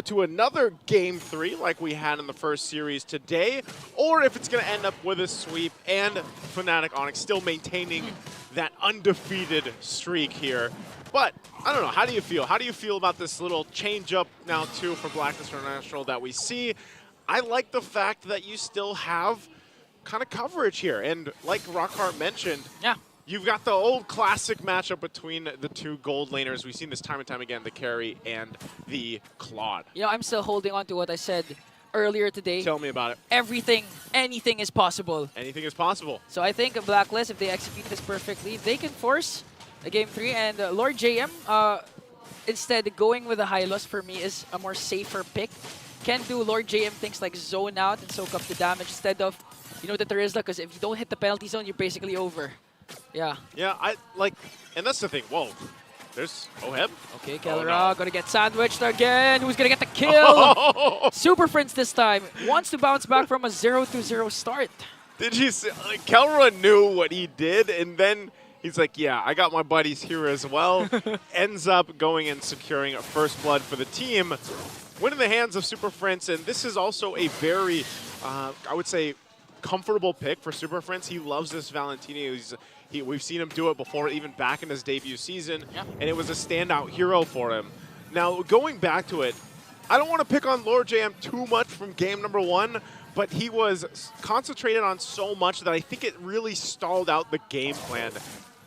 go to another Game 3 like we had in the first series today, or if it's going to end up with a sweep and FNATIC ONIC still maintaining that undefeated streak here. But, I don't know, how do you feel? How do you feel about this little change-up now, too, for BLACKLIST International that we see? I like the fact that you still have kind of coverage here. And like Rockhart mentioned, yeah, you've got the old classic matchup between the two gold laners. We've seen this time and time again, the carry and the Claude. You know, I'm still holding on to what I said earlier today. Tell me about it. Everything, anything is possible. Anything is possible. So I think BLACKLIST, if they execute this perfectly, they can force a Game 3. And Lord JM, instead going with a Hylos for me is a more safer pick. Can do Lord JM things like zone out and soak up the damage instead of, you know, the Terizla, because if you don't hit the penalty zone, you're basically over. Yeah. Yeah, I like, and that's the thing. Whoa, there's Oheb. Okay, Kellera no. gonna get sandwiched again. Who's gonna get the kill? Super Friends this time wants to bounce back from a 0-0 start. Did you see? Like, Kellera knew what he did, and then he's like, yeah, I got my buddies here as well. Ends up going and securing a first blood for the team. Win in the hands of Super Friends, and this is also a very, I would say, comfortable pick for Super Friends. He loves this Valentini. We've seen him do it before, even back in his debut season, and it was a standout hero for him. Now, going back to it, I don't want to pick on Lord JM too much from game number 1, but he was concentrated on so much that I think it really stalled out the game plan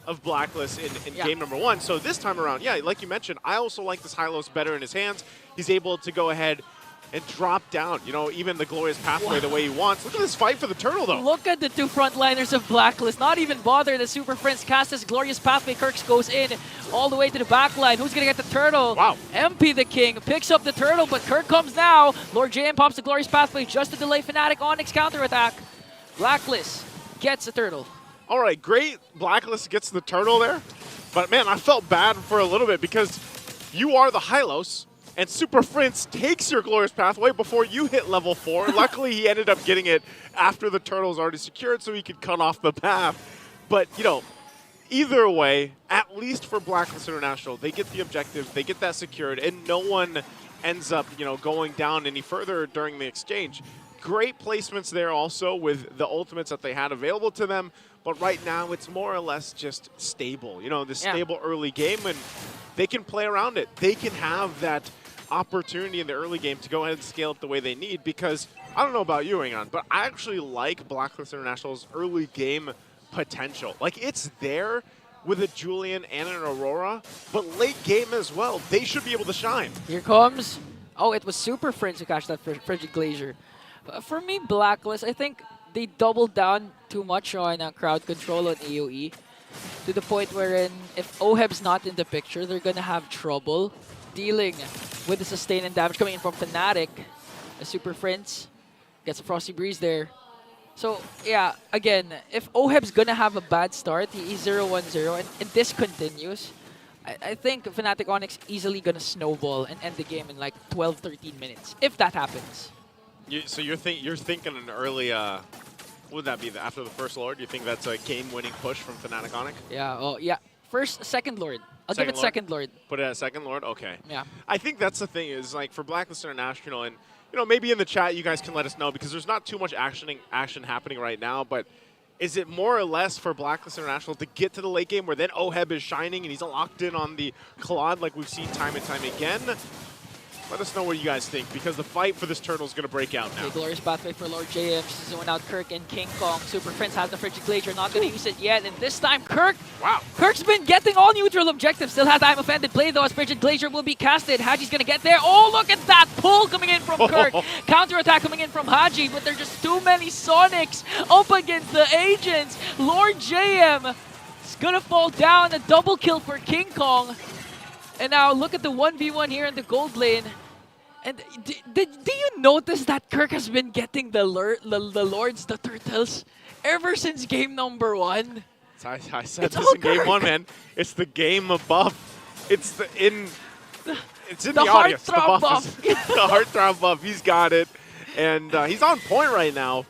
of BLACKLIST in game number 1. So this time around, yeah, like you mentioned, I also like this Hylos better in his hands. He's able to go ahead and drop down, you know, even the glorious pathway the way he wants. Look at this fight for the turtle, though. Look at the two frontliners of BLACKLIST. Not even bothered. The Super Friends cast this glorious pathway. Kirks goes in all the way to the back line. Who's going to get the turtle? Wow. MP the King picks up the turtle, but Kirk comes now. Lord JM pops the glorious pathway just to delay FNATIC ONIC's counterattack. BLACKLIST gets the turtle. All right, great. BLACKLIST gets the turtle there. But, man, I felt bad for a little bit because you are the Hylos, and Super Friends takes your glorious pathway before you hit level 4. Luckily, he ended up getting it after the turtle's already secured so he could cut off the path. But, you know, either way, at least for BLACKLIST International, they get the objective, they get that secured, and no one ends up, you know, going down any further during the exchange. Great placements there also with the ultimates that they had available to them. But right now, it's more or less just stable. You know, the stable early game, and they can play around it. They can have that opportunity in the early game to go ahead and scale up the way they need, because I don't know about you, Ingon, but I actually like BLACKLIST International's early game potential. Like, it's there with a Julian and an Aurora, but late game as well, they should be able to shine. Here comes, oh, it was Super Friends who catch that Frigid Glacier. For me, BLACKLIST, I think they doubled down too much on crowd control on AoE, to the point wherein if Oheb's not in the picture, they're gonna have trouble dealing with the sustain and damage coming in from FNATIC. The Super Friends gets a Frosty Breeze there. So, yeah, again, if Oheb's gonna have a bad start, he's 0-1-0, and this continues, I think FNATIC ONIC easily gonna snowball and end the game in like 12-13 minutes, if that happens. So you're thinking an early, what would that be, after the first Lord? Do you think that's a game-winning push from FNATIC ONIC? Yeah, oh, yeah. Second Lord. I'll give it second Lord. Put it at second Lord? Okay. Yeah. I think that's the thing is, like, for BLACKLIST International, and, you know, maybe in the chat you guys can let us know, because there's not too much action happening right now, but is it more or less for BLACKLIST International to get to the late game where then Oheb is shining and he's locked in on the Claude like we've seen time and time again? Let us know what you guys think, because the fight for this turtle is going to break out now. Okay, glorious pathway for Lord JM. Zone out Kirk and King Kong. Super Friends has the Frigid Glacier. Not going to use it yet. And this time, Kirk. Wow. Kirk's been getting all neutral objectives. Still has I'm Offended play, though, as Frigid Glacier will be casted. Haji's going to get there. Oh, look at that pull coming in from Kirk. Counterattack coming in from Haji, but there's just too many Sonics up against the agents. Lord JM is going to fall down. A double kill for King Kong. And now look at the 1v1 here in the gold lane. And do you notice that Kirk has been getting the Lords, the Turtles, ever since game number 1? I said this in game 1, man. It's the game above. It's in the audience. The buff. The heartthrob buff. He's got it. And he's on point right now.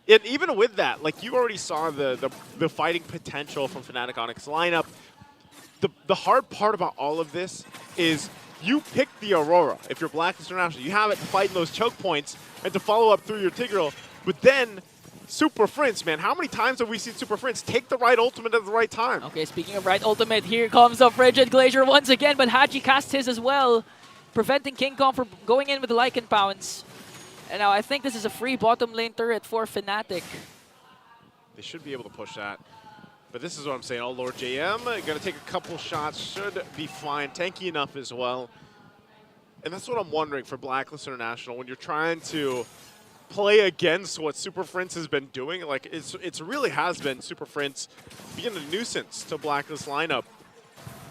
And even with that, like, you already saw the fighting potential from FNATIC ONIC's lineup. The hard part about all of this is you pick the Aurora. If you're Blacklist International, you have it to fight in those choke points and to follow up through your Tigreal. But then, Super Prince, man, how many times have we seen Super Prince take the right ultimate at the right time? Okay, speaking of right ultimate, here comes the Frigid Glacier once again, but Haji casts his as well, preventing King Kong from going in with the Lycan Pounce. And now I think this is a free bottom lane turret for FNATIC. They should be able to push that. But this is what I'm saying. Oh, Lord JM, going to take a couple shots, should be fine. Tanky enough as well. And that's what I'm wondering for Blacklist International when you're trying to play against what Super Prince has been doing. Like, it's really has been Super Prince being a nuisance to Blacklist lineup.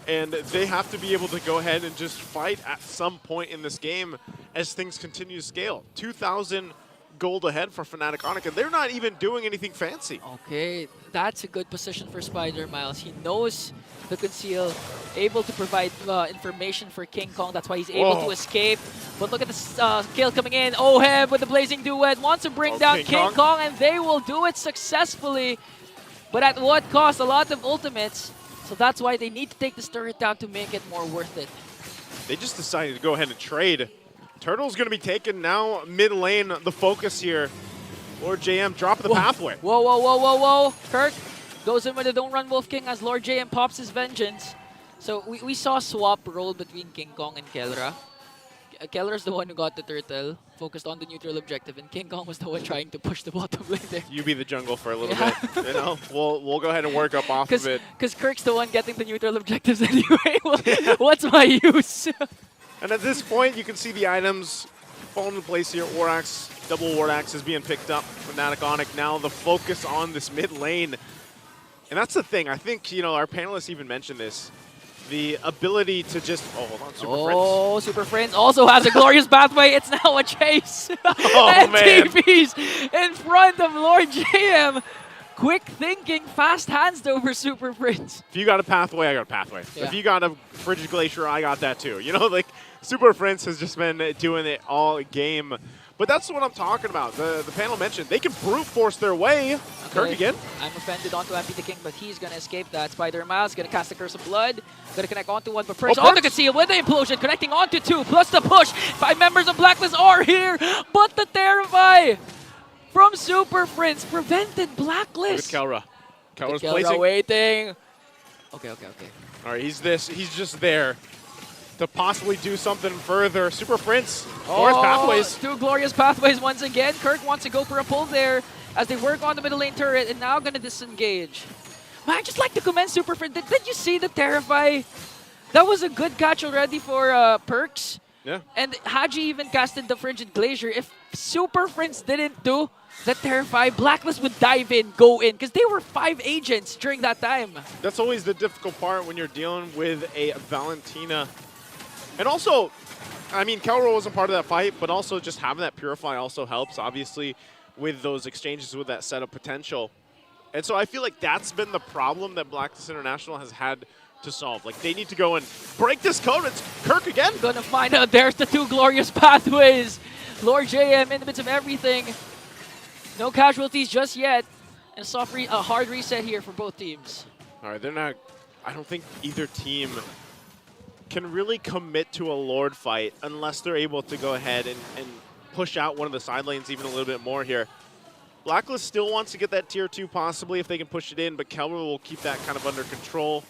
And they have to be able to go ahead and just fight at some point in this game as things continue to scale. 2,000 gold ahead for FNATIC ONIC, and they're not even doing anything fancy. Okay, that's a good position for Spider Miles. He knows the conceal, able to provide information for King Kong. That's why he's able to escape. But look at the kill coming in. Ohem with the Blazing Duet wants to bring down King Kong, and they will do it successfully. But at what cost? A lot of ultimates. So that's why they need to take this turret down to make it more worth it. They just decided to go ahead and trade. Turtle's going to be taken now mid lane, the focus here. Lord JM dropping the pathway. Whoa, whoa, whoa, whoa, whoa. Kirk goes in with the Don't Run Wolf King as Lord JM pops his vengeance. So we saw a swap roll between King Kong and Kelra. Kelra's the one who got the turtle, focused on the neutral objective, and King Kong was the one trying to push the bottom lane there. You be the jungle for a little bit, you know? We'll go ahead and work up off of it. Because Kirk's the one getting the neutral objectives anyway. What's my use? And at this point, you can see the items falling into place here. Orax, double Ward Axe is being picked up. FNATIC ONIC now the focus on this mid lane. And that's the thing. I think, you know, our panelists even mentioned this. The ability to just, hold on, Super Prince. Oh, Super Prince also has a glorious pathway. It's now a chase. Oh, man. TV's in front of Lord JM. Quick thinking, fast hands over Super Prince. If you got a pathway, I got a pathway. Yeah. If you got a Frigid Glacier, I got that too. You know, like, Super Prince has just been doing it all game. But that's what I'm talking about. The panel mentioned they can brute force their way. Okay. Kirk again. I'm offended onto MP the King, but he's going to escape that. Spider Miles going to cast the Curse of Blood. Going to connect onto one, but Prince on the conceal with the implosion, connecting onto two, plus the push. 5 members of Blacklist are here, but the Terrify from Super Prince prevented Blacklist. Look at Kelra. Kelra's Kelra placing. waiting. Okay. All right, he's just there to possibly do something further. Super Prince, glorious pathways. 2 glorious pathways once again. Kirk wants to go for a pull there as they work on the middle lane turret and now going to disengage. Man, I just like to commend Super Prince. Did you see the Terrify? That was a good catch already for Perks. Yeah. And Haji even casted the Frigid Glacier. If Super Prince didn't do the Terrify, Blacklist would dive in, go in, because they were 5 agents during that time. That's always the difficult part when you're dealing with a Valentina. And also, I mean, Kelra wasn't part of that fight, but also just having that Purify also helps, obviously, with those exchanges with that setup potential. And so I feel like that's been the problem that Blacklist International has had to solve. Like, they need to go and break this code. It's Kirk again. Gonna find out. There's the 2 glorious pathways. Lord JM in the midst of everything. No casualties just yet. And a hard reset here for both teams. All right, they're not. I don't think either team can really commit to a Lord fight unless they're able to go ahead and push out one of the side lanes even a little bit more here. Blacklist still wants to get that tier 2 possibly if they can push it in, but Kelra will keep that kind of under control.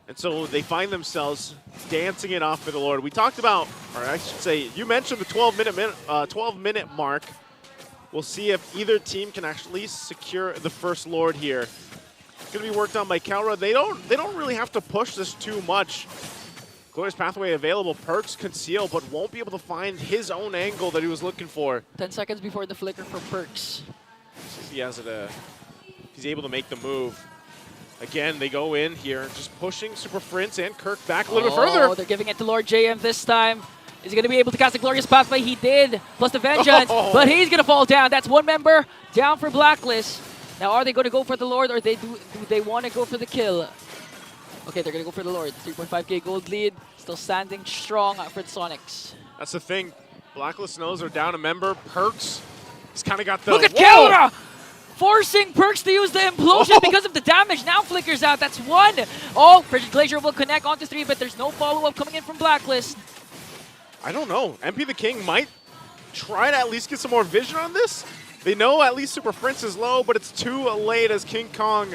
And so they find themselves dancing it off for the Lord. We talked about, or I should say, you mentioned the 12-minute mark. We'll see if either team can actually secure the first Lord here. It's going to be worked on by Kelra. They don't really have to push this too much. Glorious pathway available. Perks conceal, but won't be able to find his own angle that he was looking for. 10 seconds before the flicker for Perks. He has it. He's able to make the move. Again, they go in here, just pushing Super Prince and Kirk back a little bit further. Oh, they're giving it to Lord JM this time. Is he going to be able to cast a glorious pathway? He did, plus the vengeance, but he's going to fall down. That's 1 member down for Blacklist. Now, are they going to go for the Lord, or do they want to go for the kill? Okay, they're going to go for the Lord. 3.5k gold lead, still standing strong for the Sonics. That's the thing. Blacklist knows they're down a member. Perks, he's kind of got the... Look at Kelra! forcing Perks to use the implosion because of the damage. Now flickers out. That's one. Oh, Frigid Glacier will connect onto 3, but there's no follow-up coming in from Blacklist. I don't know. MP the King might try to at least get some more vision on this. They know at least Super Prince is low, but it's too late as King Kong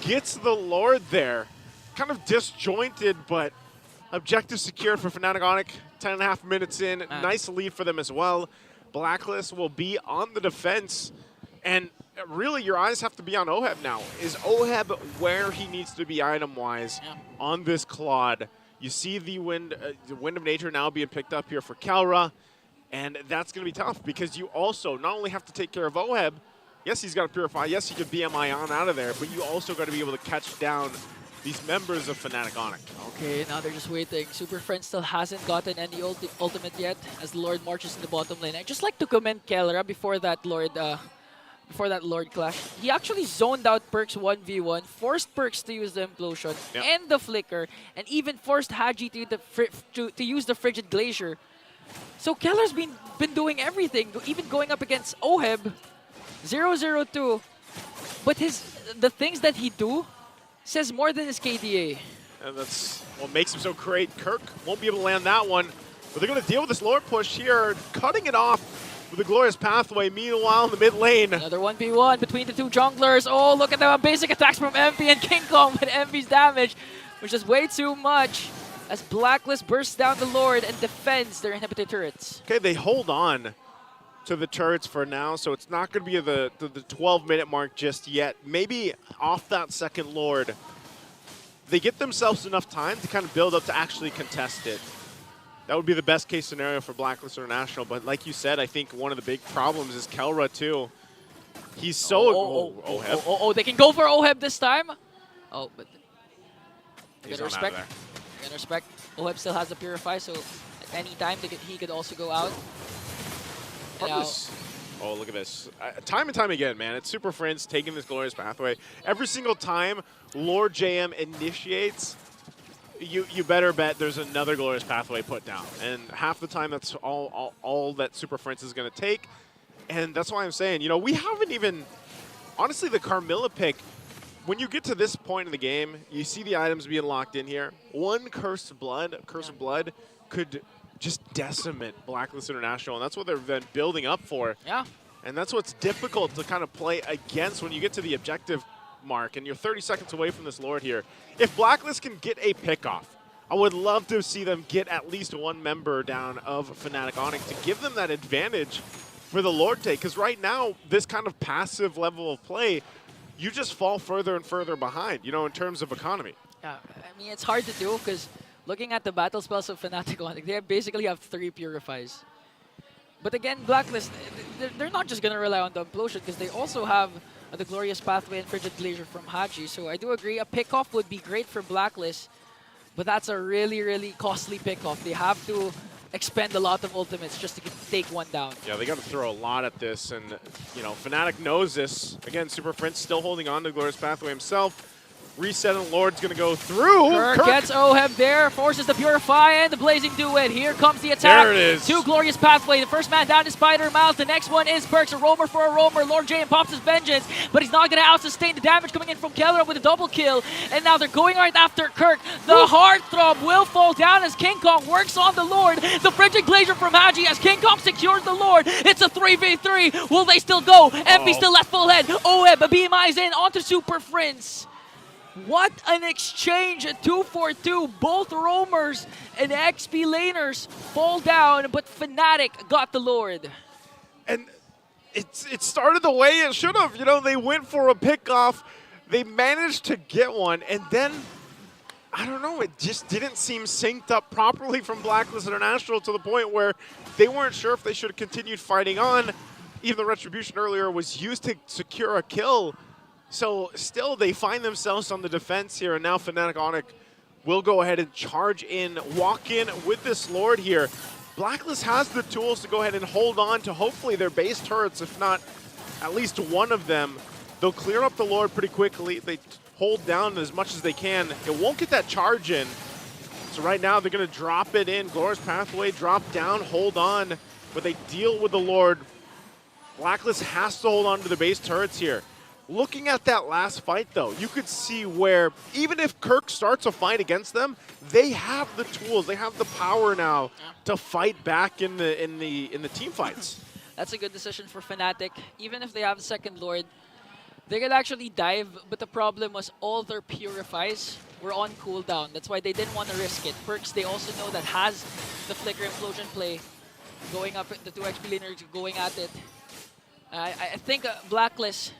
gets the Lord there. Kind of disjointed, but objective secured for FNATIC ONIC. 10.5 minutes in. Nice lead for them as well. Blacklist will be on the defense. And really, your eyes have to be on Oheb now. Is Oheb where he needs to be item-wise on this Claude? You see the Wind of Nature now being picked up here for Kalra. And that's going to be tough because you also not only have to take care of Oheb. Yes, he's got to purify. Yes, he could BMI on out of there. But you also got to be able to catch down these members of FNATIC ONIC. Okay, now they're just waiting. Super Friend still hasn't gotten any ultimate yet as the Lord marches in the bottom lane. I'd just like to commend Kalra before that Lord clash. He actually zoned out Perks 1v1, forced Perks to use the implosion and the flicker, and even forced Haji to use the Frigid Glacier. So Kalra's been doing everything, even going up against Oheb, 0-0-2. But the things that he do says more than his KDA. And that's what makes him so great. Kirk won't be able to land that one, but they're going to deal with this Lord push here, cutting it off with a glorious pathway. Meanwhile, in the mid lane, another 1v1 between the two junglers. Oh, look at the basic attacks from MP and King Kong, but MP's damage was just way too much as Blacklist bursts down the Lord and defends their inhibited turrets. Okay, they hold on to the turrets for now, so it's not going to be the 12-minute mark just yet. Maybe off that second Lord, they get themselves enough time to kind of build up to actually contest it. That would be the best case scenario for Blacklist International, but like you said, I think one of the big problems is Kalra too. He's so... Oh, they can go for Oheb this time? Oh, but... He's gotta respect. Gotta respect. Oheb still has the Purify, so at any time he could also go out. Oh, look at this. Time and time again, man. It's Super Friends taking this glorious pathway. Every single time Lord JM initiates, you better bet there's another glorious pathway put down. And half the time, that's all that Super Friends is going to take. And that's why I'm saying, you know, we haven't even... Honestly, the Carmilla pick, when you get to this point in the game, you see the items being locked in here. One Curse of Blood could just decimate Blacklist International, and that's what they've been building up for. Yeah. And that's what's difficult to kind of play against when you get to the objective mark, and you're 30 seconds away from this Lord here. If Blacklist can get a pick-off, I would love to see them get at least one member down of FNATIC ONIC to give them that advantage for the Lord take, because right now, this kind of passive level of play, you just fall further and further behind, you know, in terms of economy. Yeah, I mean, it's hard to do because looking at the battle spells of FNATIC ONIC, they basically have 3 Purifies. But again, Blacklist, they're not just going to rely on the implosion because they also have the glorious pathway and Frigid Glacier from Haji. So I do agree, a pick-off would be great for Blacklist, but that's a really, really costly pick-off. They have to expend a lot of ultimates just to take one down. Yeah, they got to throw a lot at this, and you know, FNATIC knows this. Again, Super Prince still holding on to Glorious Pathway himself. Reset and Lord's gonna go through. Kirk gets Oheb there, forces the Purify and the Blazing Duet. Here comes the attack. There it is. To Glorious Pathway. The first man down is Spider Miles. The next one is Perks, a roamer for a roamer. Lord J pops his vengeance, but he's not gonna out-sustain the damage coming in from Kalra with a double kill. And now they're going right after Kirk. The Heartthrob will fall down as King Kong works on the Lord. The Frigid Glacier from Haji as King Kong secures the Lord. It's a 3v3. Will they still go? MP still at full head. Oheb, a BMI's in onto Super Prince. What an exchange, 2-for-2. Both roamers and XP laners fall down, but FNATIC got the Lord. And it started the way it should have. You know, they went for a pickoff. They managed to get one, and then, I don't know, it just didn't seem synced up properly from Blacklist International to the point where they weren't sure if they should have continued fighting on. Even the Retribution earlier was used to secure a kill. So still, they find themselves on the defense here, and now FNATIC ONIC will go ahead and charge in, walk in with this Lord here. Blacklist has the tools to go ahead and hold on to hopefully their base turrets, if not at least one of them. They'll clear up the Lord pretty quickly. They hold down as much as they can. It won't get that charge in. So right now, they're going to drop it in. Glorious Pathway, drop down, hold on, but they deal with the Lord Blacklist has to hold on to the base turrets here. Looking at that last fight, though, you could see where even if Kirk starts a fight against them, they have the tools, they have the power now to fight back in the team fights. That's a good decision for FNATIC. Even if they have second Lord, they could actually dive, but the problem was all their purifies were on cooldown. That's why they didn't want to risk it. Perks, they also know that has the Flicker Implosion play going up, the 2 XP laners going at it. I think Blacklist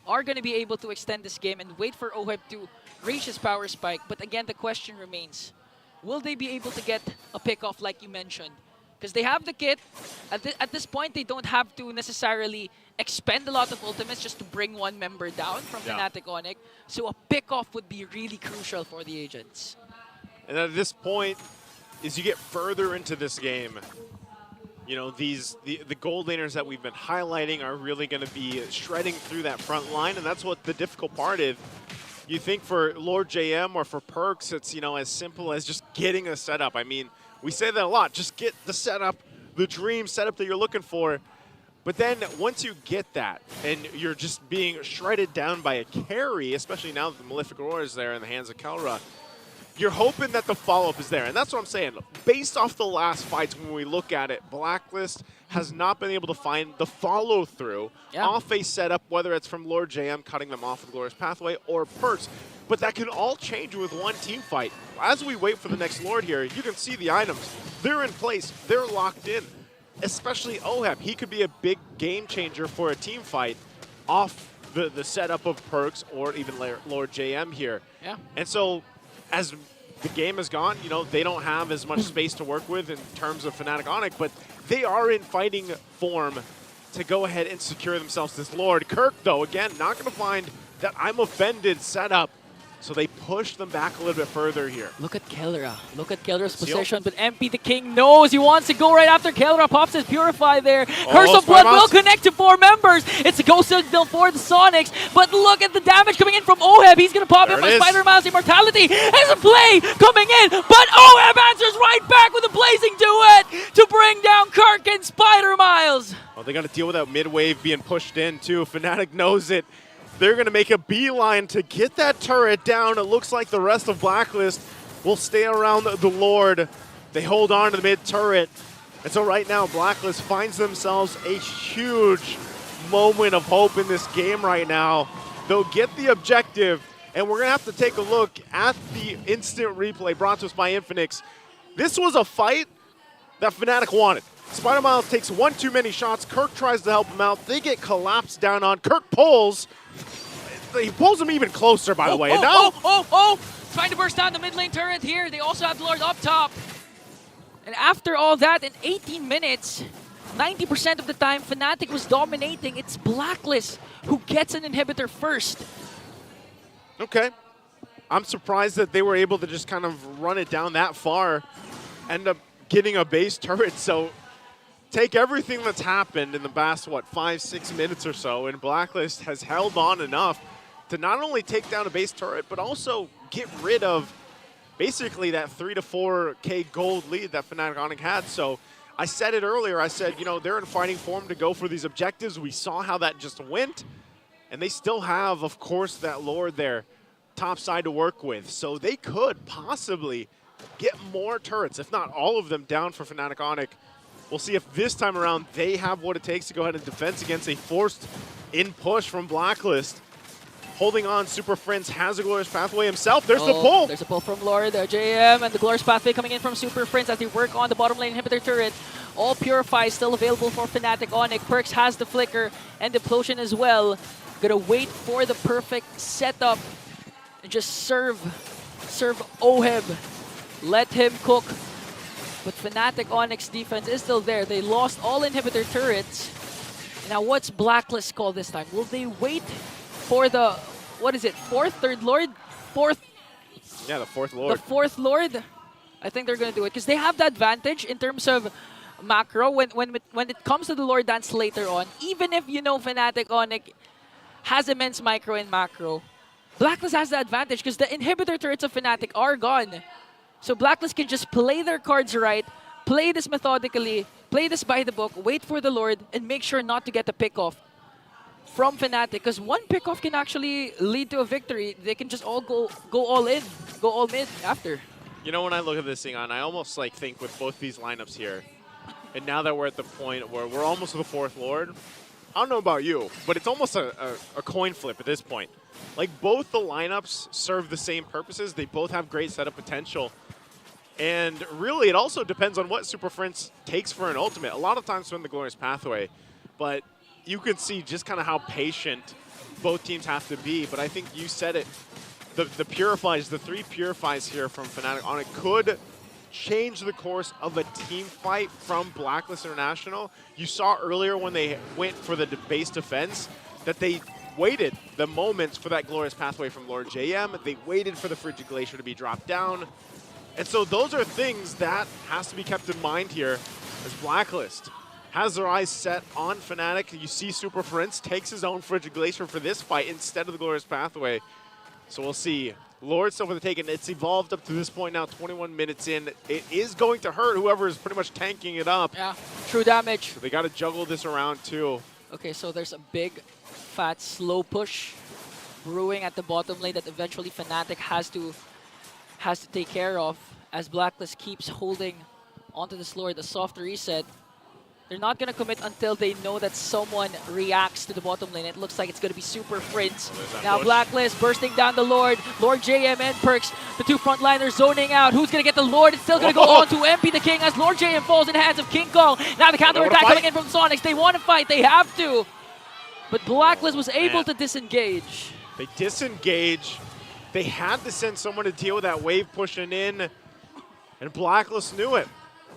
are going to be able to extend this game and wait for OHEB to reach his power spike. But again, the question remains, will they be able to get a pick-off like you mentioned? Because they have the kit. At this point, they don't have to necessarily expend a lot of ultimates just to bring one member down from FNATIC ONIC. So a pick-off would be really crucial for the agents. And at this point, as you get further into this game, you know, the gold laners that we've been highlighting are really going to be shredding through that front line, and that's what the difficult part is. You think for Lord JM or for Perks, it's, you know, as simple as just getting a setup. I mean, we say that a lot. Just get the setup, the dream setup that you're looking for. But then once you get that and you're just being shredded down by a carry, especially now that the Malefic Aurora is there in the hands of Kelra, you're hoping that the follow-up is there. And that's what I'm saying. Based off the last fights, when we look at it, Blacklist has not been able to find the follow-through off a setup, whether it's from Lord JM cutting them off with Glorious Pathway or Perks. But that can all change with one team fight. As we wait for the next Lord here, you can see the items. They're in place. They're locked in. Especially OHEB. He could be a big game changer for a team fight off the setup of Perks or even Lord JM here. Yeah. And so as the game has gone, you know, they don't have as much space to work with in terms of FNATIC ONIC, but they are in fighting form to go ahead and secure themselves this Lord. Kirk, though, again, not going to find that I'm offended setup, so they push them back a little bit further here. Look at Kelra. Look at Kelra's position, but MP the King knows he wants to go right after Kelra. Pops his Purify there. Curse of Blood will connect to 4 members. It's a ghost signal for the Sonics, but look at the damage coming in from OHEB. He's going to pop in by Spider Miles Immortality. There's a play coming in, but OHEB answers right back with a blazing duet to bring down Kirk and Spider Miles. Well, they got to deal with that mid-wave being pushed in, too. FNATIC knows it. They're going to make a beeline to get that turret down. It looks like the rest of Blacklist will stay around the Lord. They hold on to the mid-turret. And so right now, Blacklist finds themselves a huge moment of hope in this game right now. They'll get the objective, and we're going to have to take a look at the instant replay brought to us by Infinix. This was a fight that FNATIC wanted. Spider Miles takes one too many shots. Kirk tries to help him out. They get collapsed down on. Kirk pulls. He pulls him even closer, by the way. And now Trying to burst down the mid lane turret here. They also have the Lord up top. And after all that, in 18 minutes, 90% of the time, FNATIC was dominating. It's Blacklist who gets an inhibitor first. Okay. I'm surprised that they were able to just kind of run it down that far. End up getting a base turret. So take everything that's happened in the past, what, 5-6 minutes or so, and Blacklist has held on enough to not only take down a base turret, but also get rid of basically that 3 to 4K gold lead that FNATIC ONIC had. So I said it earlier, I said, you know, they're in fighting form to go for these objectives. We saw how that just went, and they still have, of course, that Lord there top side to work with. So they could possibly get more turrets, if not all of them, down for FNATIC ONIC. We'll see if this time around they have what it takes to go ahead and defense against a forced in push from Blacklist. Holding on, Super Friends has a Glorious Pathway himself. There's the pull. There's a pull from Lord, JM, and the Glorious Pathway coming in from Super Friends as they work on the bottom lane inhibitor turret. All Purify still available for FNATIC ONIC. Perks has the Flicker and the Implosion as well. Gonna wait for the perfect setup and just serve OHEB. Let him cook. But FNATIC ONIC's defense is still there. They lost all inhibitor turrets. Now what's Blacklist call this time? Will they wait for the, what is it, third Lord? Yeah, the fourth Lord. The fourth Lord? I think they're going to do it because they have the advantage in terms of macro when it comes to the Lord Dance later on. Even if, you know, FNATIC ONIC has immense micro and macro, Blacklist has the advantage because the inhibitor turrets of FNATIC are gone. So Blacklist can just play their cards right, play this methodically, play play this by the book, wait for the Lord, and make sure not to get the pick-off from FNATIC, because one pick-off can actually lead to a victory. They can just all go all in, go all mid after. You know, when I look at this thing on, I almost like think with both these lineups here, and now that we're at the point where we're almost to the 4th Lord, I don't know about you, but it's almost a coin flip at this point. Like, both the lineups serve the same purposes. They both have great setup potential. And really, it also depends on what Super Prince takes for an ultimate. A lot of times from the Glorious Pathway, but you can see just kind of how patient both teams have to be. But I think you said it. The Purifies, the 3 Purifies here from FNATIC ONIC could change the course of a team fight from BLACKLIST International. You saw earlier when they went for the base defense that they waited the moments for that Glorious Pathway from Lord JM. They waited for the Frigid Glacier to be dropped down. And so those are things that has to be kept in mind here as BLACKLIST has their eyes set on FNATIC. You see Super Prince takes his own Frigid Glacier for this fight instead of the Glorious Pathway. So we'll see. Lord still for the take, and it's evolved up to this point now, 21 minutes in. It is going to hurt whoever is pretty much tanking it up. Yeah, true damage. So they got to juggle this around too. Okay, so there's a big, fat, slow push brewing at the bottom lane that eventually FNATIC has to take care of as BLACKLIST keeps holding onto this Lord. A soft reset. They're not going to commit until they know that someone reacts to the bottom lane. It looks like it's going to be Super Prince. Now BLACKLIST bursting down the Lord. Lord JM and Perks, the 2 frontliners zoning out. Who's going to get the Lord? It's still going to go on to MP the King as Lord JM falls in the hands of King Kong. Now the counter attack coming in from Sonics. They want to fight. They have to. But BLACKLIST was able to disengage. They disengage. They had to send someone to deal with that wave pushing in. And BLACKLIST knew it.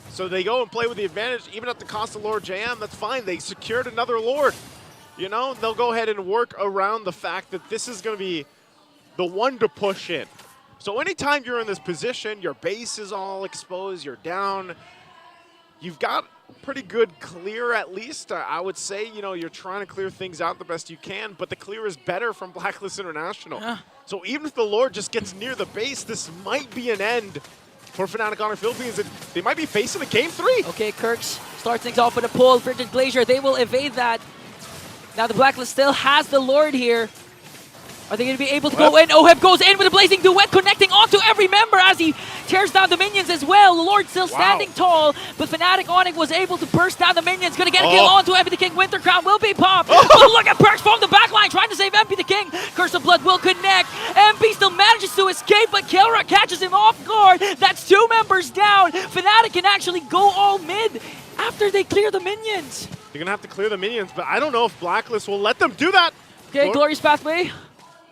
So they go and play with the advantage, even at the cost of Lord JM. That's fine. They secured another Lord. You know, they'll go ahead and work around the fact that this is going to be the one to push in. So anytime you're in this position, your base is all exposed, you're down, you've got pretty good clear at least. I would say, you know, you're trying to clear things out the best you can, but the clear is better from BLACKLIST International. So even if the Lord just gets near the base, this might be an end for FNATIC ONIC Philippines. They might be facing a game 3. Okay, Kirks starts things off with a pull. Frigid Glacier, they will evade that. Now the BLACKLIST still has the Lord here. Are they going to be able to go in? Oheb goes in with a Blazing Duet, connecting onto every member as he tears down the minions as well. The Lord still standing tall, but FNATIC ONIC was able to burst down the minions. Going to get a kill onto MP the King. Winter Crown will be popped. Oh, look at Perks from the backline trying to save MP the King. Curse of Blood will connect. MP still manages to escape, but Kelra catches him off guard. That's 2 members down. FNATIC can actually go all mid after they clear the minions. They're going to have to clear the minions, but I don't know if BLACKLIST will let them do that. Okay, Glorious Pathway.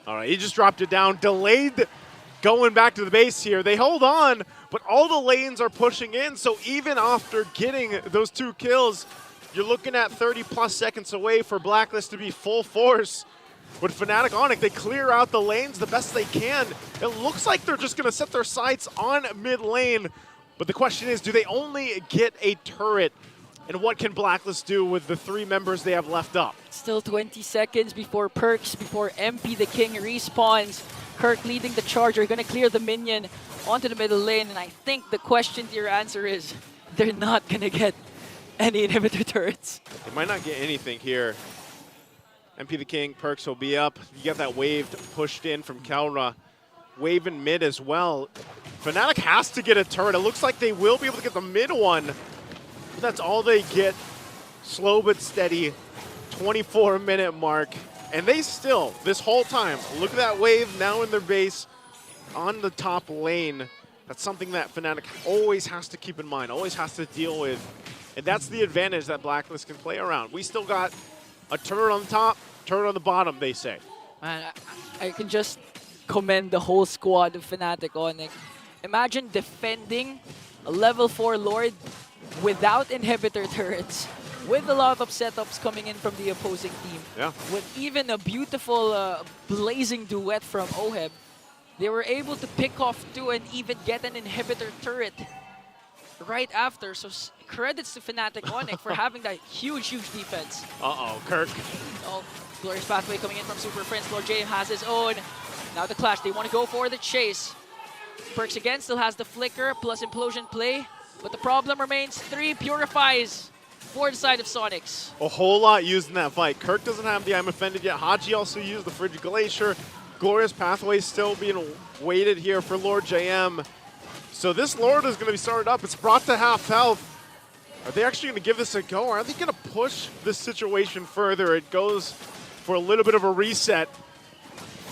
All right, he just dropped it down. Delayed going back to the base here. They hold on, but all the lanes are pushing in. So even after getting those 2 kills, you're looking at 30+ seconds away for BLACKLIST to be full force. But FNATIC ONIC, they clear out the lanes the best they can. It looks like they're just going to set their sights on mid lane. But the question is, do they only get a turret? And what can BLACKLIST do with the 3 members they have left up? Still 20 seconds before Perks, before MP the King respawns. Kirk leading the charge. They're going to clear the minion onto the middle lane. And I think the question to your answer is, they're not going to get any inhibitor turrets. They might not get anything here. MP the King, Perks will be up. You get that wave pushed in from Kelra. Wave in mid as well. FNATIC has to get a turret. It looks like they will be able to get the mid one. That's all they get. Slow but steady. 24-minute mark. And they still, this whole time, look at that wave now in their base on the top lane. That's something that FNATIC always has to keep in mind, always has to deal with. And that's the advantage that BLACKLIST can play around. We still got a turret on the top, turret on the bottom, they say. Man, I can just commend the whole squad of FNATIC ONIC. Imagine defending a level 4 Lord without inhibitor turrets, with a lot of setups coming in from the opposing team. Yeah. With even a beautiful Blazing Duet from Oheb, they were able to pick off 2 and even get an inhibitor turret right after. So credits to FNATIC ONIC for having that huge defense. Uh-oh, Kirk. Oh, Glorious Pathway coming in from Super Prince. Lord J has his own. Now the clash, they want to go for the chase. Perks again still has the flicker plus implosion play. But the problem remains 3 purifies for the side of Sonics. A whole lot used in that fight. Kirk doesn't have the I'm offended yet. Haji also used the Frigid Glacier. Glorious Pathway still being waited here for Lord JM. So this Lord is going to be started up. It's brought to half health. Are they actually going to give this a go? Or are they going to push this situation further? It goes for a little bit of a reset.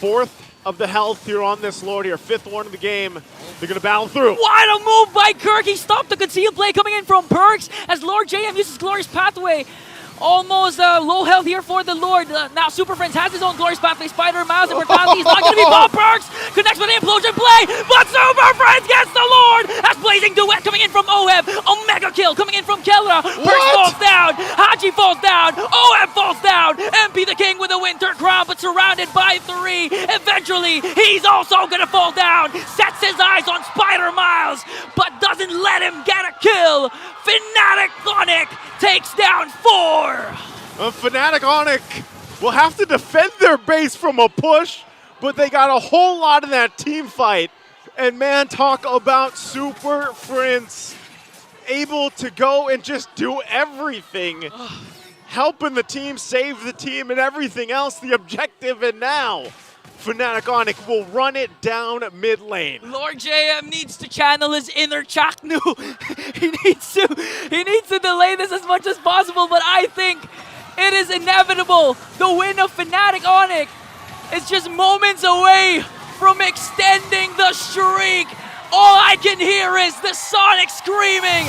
4th of the health here on this Lord here. 5th one of the game. They're going to battle through. Wild move by Kirk. He stopped the concealed play coming in from Perks as Lord JM uses Glorious Pathway. Almost low health here for the Lord. Now Super Friends has his own Glorious Pathway. Spider Mouse and Brutality is not going to be Bob Perks. Connects with the Implosion play, but Super Friends gets the Lord. As Blazing Duet coming in from Oheb. Omega kill coming in from Kelra. Perks falls down. Haji falls down. Oheb falls down. MP the King with a Winter Crown, but surrounded by 3. Eventually, he's also going to fall down. Sets his eyes on Spider Miles, but doesn't let him get a kill. FNATIC ONIC takes down 4. FNATIC ONIC will have to defend their base from a push, but they got a whole lot in that team fight. And man, talk about Super Friends able to go and just do everything. Helping the team, save the team, and everything else, the objective, and now FNATIC ONIC will run it down mid lane. Lord JM needs to channel his inner Chaknu. he needs to delay this as much as possible, but I think it is inevitable. The win of FNATIC ONIC is just moments away from extending the streak. All I can hear is the Sonic screaming.